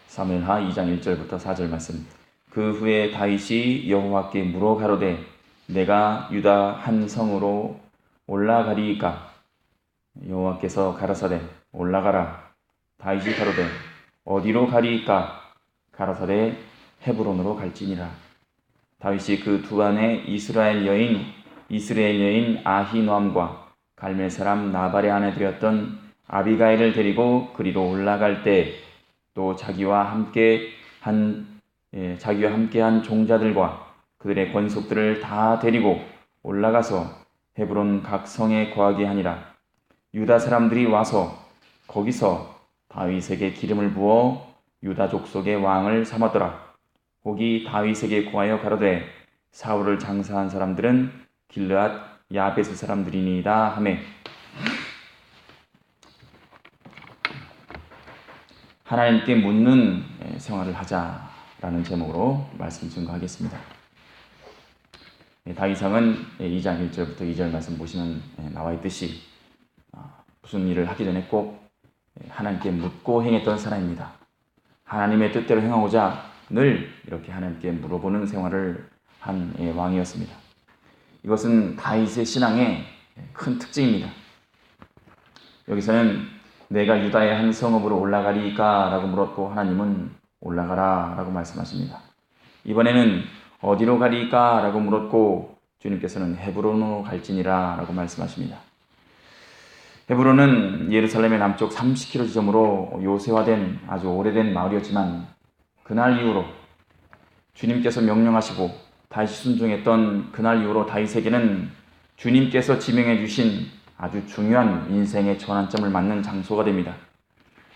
사무엘하 2장 1절부터 4절 말씀. 그 후에 다윗이 여호와께 물어 가로되 내가 유다 한 성으로 올라가리이까? 여호와께서 가라사대 올라가라. 다윗이 가로되 어디로 가리이까? 가라사대 헤브론으로 갈지니라. 다윗이 그 두 안에 이스라엘 여인 아히노암과 갈멜 사람 나발의 아내 되었던 아비가일을 데리고 그리로 올라갈 때 또 자기와 함께한 종자들과 그들의 권속들을 다 데리고 올라가서 헤브론 각 성에 거하게 하니라. 유다 사람들이 와서 거기서 다윗에게 기름을 부어 유다 족속의 왕을 삼았더라. 혹이 다윗에게 고하여 가로되 사울을 장사한 사람들은 길르앗 야베스 사람들이니이다 하매 하나님께 묻는 생활을 하자라는 제목으로 말씀 증거하겠습니다. 다윗왕은 2장 1절부터 2절 말씀 보시면 나와 있듯이 무슨 일을 하기 전에 꼭 하나님께 묻고 행했던 사람입니다. 하나님의 뜻대로 행하고자 늘 이렇게 하나님께 물어보는 생활을 한 왕이었습니다. 이것은 다윗의 신앙의 큰 특징입니다. 여기서는 내가 유다의 한 성읍으로 올라가리까? 라고 물었고 하나님은 올라가라 라고 말씀하십니다. 이번에는 어디로 가리까? 라고 물었고 주님께서는 헤브론으로 갈지니라 라고 말씀하십니다. 헤브론은 예루살렘의 남쪽 30km 지점으로 요새화된 아주 오래된 마을이었지만 그날 이후로 주님께서 명령하시고 다윗이 순종했던 그날 이후로 다윗에게는 주님께서 지명해 주신 아주 중요한 인생의 전환점을 맞는 장소가 됩니다.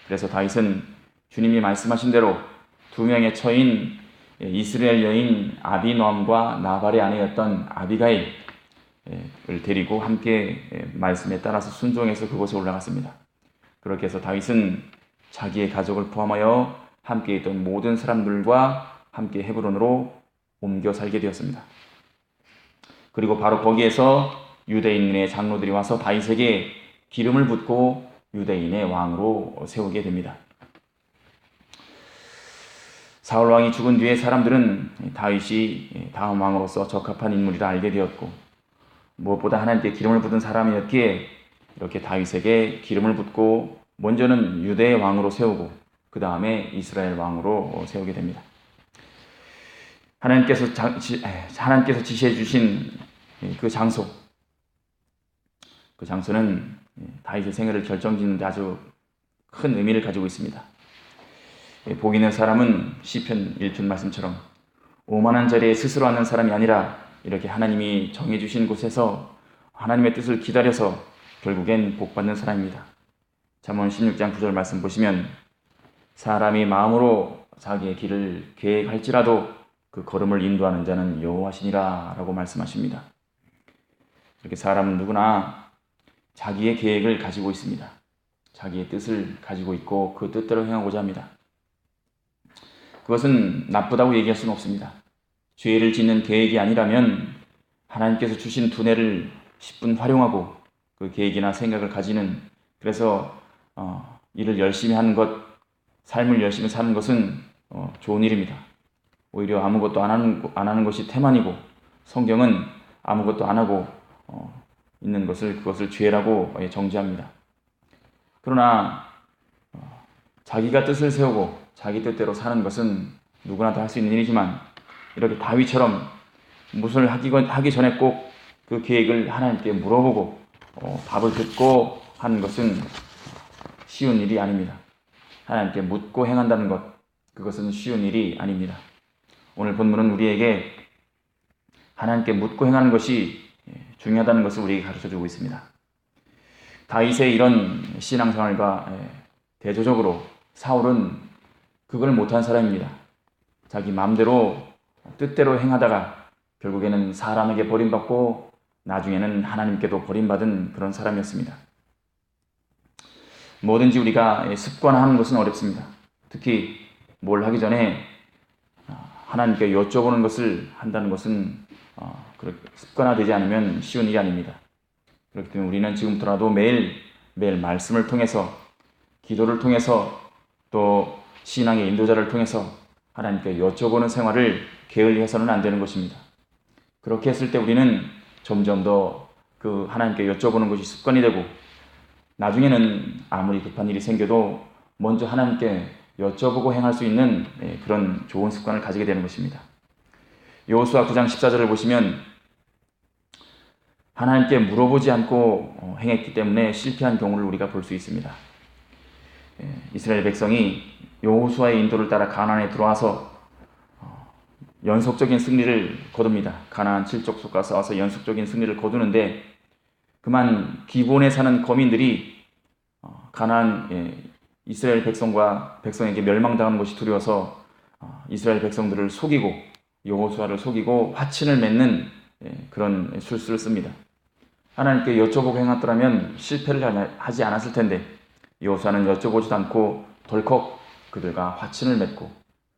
그래서 다윗은 주님이 말씀하신 대로 두 명의 처인 이스라엘 여인 아비노암과 나발의 아내였던 아비가일을 데리고 함께 말씀에 따라서 순종해서 그곳에 올라갔습니다. 그렇게 해서 다윗은 자기의 가족을 포함하여 함께 있던 모든 사람들과 함께 헤브론으로 옮겨 살게 되었습니다. 그리고 바로 거기에서 유대인의 장로들이 와서 다윗에게 기름을 붓고 유대인의 왕으로 세우게 됩니다. 사울 왕이 죽은 뒤에 사람들은 다윗이 다음 왕으로서 적합한 인물이라 알게 되었고 무엇보다 하나님께 기름을 붓은 사람이었기에 이렇게 다윗에게 기름을 붓고 먼저는 유대의 왕으로 세우고 그 다음에 이스라엘 왕으로 세우게 됩니다. 하나님께서 지시해 주신 그 장소는 다윗의 생애를 결정짓는 데 아주 큰 의미를 가지고 있습니다. 복 있는 사람은 시편 1편 말씀처럼 오만한 자리에 스스로 앉는 사람이 아니라 이렇게 하나님이 정해주신 곳에서 하나님의 뜻을 기다려서 결국엔 복받는 사람입니다. 잠언 16장 9절 말씀 보시면 사람이 마음으로 자기의 길을 계획할지라도 그 걸음을 인도하는 자는 여호와시니라 라고 말씀하십니다. 이렇게 사람은 누구나 자기의 계획을 가지고 있습니다. 자기의 뜻을 가지고 있고 그 뜻대로 행하고자 합니다. 그것은 나쁘다고 얘기할 수는 없습니다. 죄를 짓는 계획이 아니라면 하나님께서 주신 두뇌를 10분 활용하고 그 계획이나 생각을 가지는 그래서 일을 열심히 하는 것, 삶을 열심히 사는 것은 좋은 일입니다. 오히려 아무것도 안 하는 것이 태만이고 성경은 아무것도 안 하고 있는 그것을 죄라고 정죄합니다. 그러나 자기가 뜻을 세우고 자기 뜻대로 사는 것은 누구나 다 할 수 있는 일이지만 이렇게 다윗처럼 무엇을 하기 전에 꼭 그 계획을 하나님께 물어보고 답을 듣고 하는 것은 쉬운 일이 아닙니다. 하나님께 묻고 행한다는 것, 그것은 쉬운 일이 아닙니다. 오늘 본문은 우리에게 하나님께 묻고 행하는 것이 중요하다는 것을 우리에게 가르쳐주고 있습니다. 다윗의 이런 신앙생활과 대조적으로 사울은 그걸 못한 사람입니다. 자기 마음대로 뜻대로 행하다가 결국에는 사람에게 버림받고 나중에는 하나님께도 버림받은 그런 사람이었습니다. 뭐든지 우리가 습관화하는 것은 어렵습니다. 특히 뭘 하기 전에 하나님께 여쭤보는 것을 한다는 것은 습관화되지 않으면 쉬운 일이 아닙니다. 그렇기 때문에 우리는 지금부터라도 매일 말씀을 통해서 기도를 통해서 또 신앙의 인도자를 통해서 하나님께 여쭤보는 생활을 게을리해서는 안 되는 것입니다. 그렇게 했을 때 우리는 점점 더 그 하나님께 여쭤보는 것이 습관이 되고 나중에는 아무리 급한 일이 생겨도 먼저 하나님께 여쭤보고 행할 수 있는 그런 좋은 습관을 가지게 되는 것입니다. 여호수아 9장 14절을 보시면 하나님께 물어보지 않고 행했기 때문에 실패한 경우를 우리가 볼 수 있습니다. 이스라엘 백성이 여호수아의 인도를 따라 가나안에 들어와서 연속적인 승리를 거둡니다. 가나안 7족속과 싸워서 연속적인 승리를 거두는데 그만 기본에 사는 거민들이 가나안 이스라엘 백성에게 멸망당하는 것이 두려워서 이스라엘 백성들을 속이고 여호수아를 속이고 화친을 맺는 그런 술수를 씁니다. 하나님께 여쭤보고 행했더라면 실패를 하지 않았을 텐데 여호수아는 여쭤보지도 않고 덜컥 그들과 화친을 맺고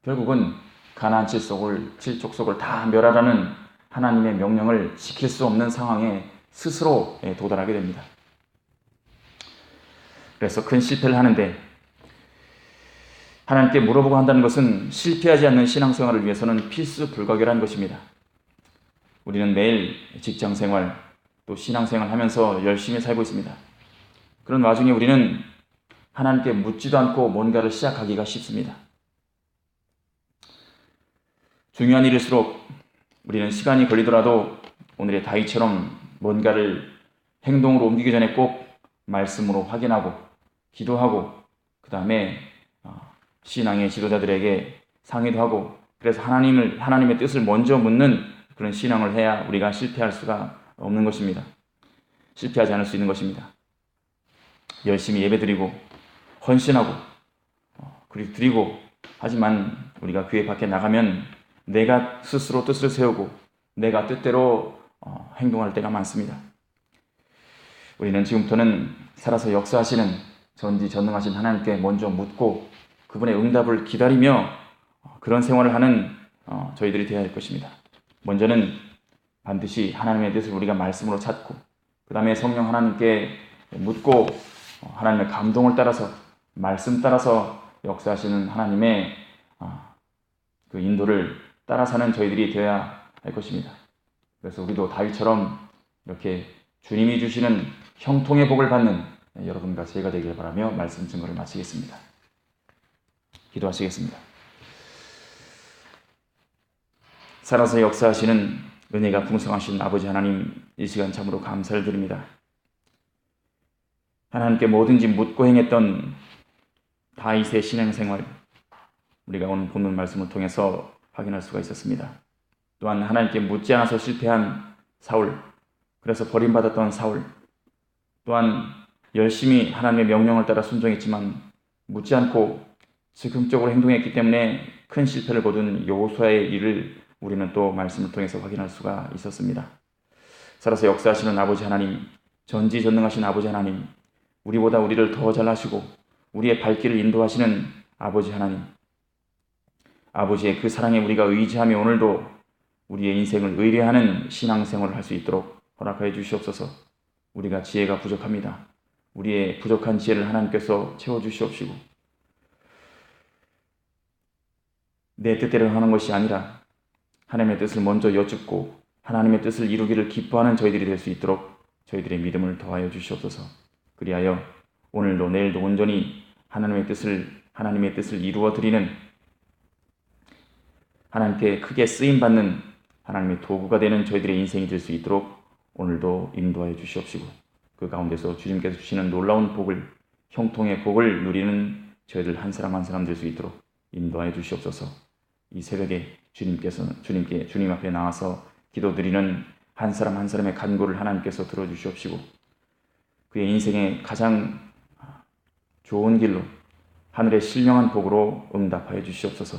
결국은 가나안 7족속을 다 멸하라는 하나님의 명령을 지킬 수 없는 상황에 스스로 도달하게 됩니다. 그래서 큰 실패를 하는데 하나님께 물어보고 한다는 것은 실패하지 않는 신앙생활을 위해서는 필수 불가결한 것입니다. 우리는 매일 직장생활 또 신앙생활 하면서 열심히 살고 있습니다. 그런 와중에 우리는 하나님께 묻지도 않고 뭔가를 시작하기가 쉽습니다. 중요한 일일수록 우리는 시간이 걸리더라도 오늘의 다윗처럼 뭔가를 행동으로 옮기기 전에 꼭 말씀으로 확인하고 기도하고 그 다음에 신앙의 지도자들에게 상의도 하고 그래서 하나님의 뜻을 먼저 묻는 그런 신앙을 해야 우리가 실패할 수가 없는 것입니다. 실패하지 않을 수 있는 것입니다. 열심히 예배드리고 헌신하고 그리고 드리고 하지만 우리가 교회 밖에 나가면 내가 스스로 뜻을 세우고 내가 뜻대로 행동할 때가 많습니다. 우리는 지금부터는 살아서 역사하시는 전지전능하신 하나님께 먼저 묻고 그분의 응답을 기다리며 그런 생활을 하는 저희들이 되어야 할 것입니다. 먼저는 반드시 하나님의 뜻을 우리가 말씀으로 찾고 그 다음에 성령 하나님께 묻고 하나님의 감동을 따라서 말씀 따라서 역사하시는 하나님의 그 인도를 따라 사는 저희들이 되어야 할 것입니다. 그래서 우리도 다윗처럼 이렇게 주님이 주시는 형통의 복을 받는 여러분과 제가 되길 바라며 말씀 증거를 마치겠습니다. 기도하시겠습니다. 살아서 역사하시는 은혜가 풍성하신 아버지 하나님, 이 시간 참으로 감사를 드립니다. 하나님께 뭐든지 묻고 행했던 다윗의 신앙생활, 우리가 오늘 본문 말씀을 통해서 확인할 수가 있었습니다. 또한 하나님께 묻지 않아서 실패한 사울, 그래서 버림받았던 사울, 또한 열심히 하나님의 명령을 따라 순종했지만 묻지 않고 즉흥적으로 행동했기 때문에 큰 실패를 거둔 여호수아의 일을 우리는 또 말씀을 통해서 확인할 수가 있었습니다. 살아서 역사하시는 아버지 하나님, 전지전능하신 아버지 하나님, 우리보다 우리를 더 잘하시고 우리의 발길을 인도하시는 아버지 하나님, 아버지의 그 사랑에 우리가 의지하며 오늘도 우리의 인생을 의뢰하는 신앙생활을 할 수 있도록 허락하여 주시옵소서. 우리가 지혜가 부족합니다. 우리의 부족한 지혜를 하나님께서 채워주시옵시고 내 뜻대로 하는 것이 아니라 하나님의 뜻을 먼저 여쭙고 하나님의 뜻을 이루기를 기뻐하는 저희들이 될 수 있도록 저희들의 믿음을 더하여 주시옵소서. 그리하여 오늘도 내일도 온전히 하나님의 뜻을 이루어 드리는 하나님께 크게 쓰임받는 하나님의 도구가 되는 저희들의 인생이 될 수 있도록 오늘도 인도하여 주시옵시고 그 가운데서 주님께서 주시는 놀라운 복을, 형통의 복을 누리는 저희들 한 사람 한 사람 될 수 있도록 인도하여 주시옵소서. 이 새벽에 주님 앞에 나와서 기도드리는 한 사람 한 사람의 간구를 하나님께서 들어주시옵시고 그의 인생의 가장 좋은 길로 하늘의 신령한 복으로 응답하여 주시옵소서.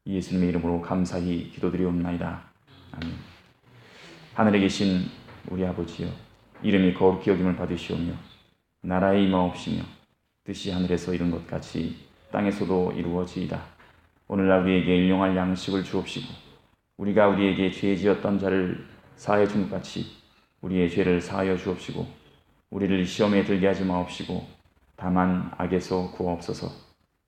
예수님의 이름으로 감사히 기도드리옵나이다. 아멘. 하늘에 계신 우리 아버지여, 이름이 거룩히 여김을 받으시오며 나라의 임하옵시며 뜻이 하늘에서 이룬 것 같이 땅에서도 이루어지이다. 오늘날 우리에게 일용할 양식을 주옵시고 우리가 우리에게 죄 지었던 자를 사하여 준 것 같이 우리의 죄를 사하여 주옵시고 우리를 시험에 들게 하지 마옵시고 다만 악에서 구하옵소서.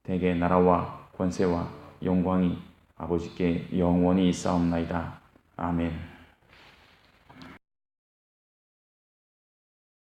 대개 나라와 권세와 영광이 아버지께 영원히 있사옵나이다. 아멘.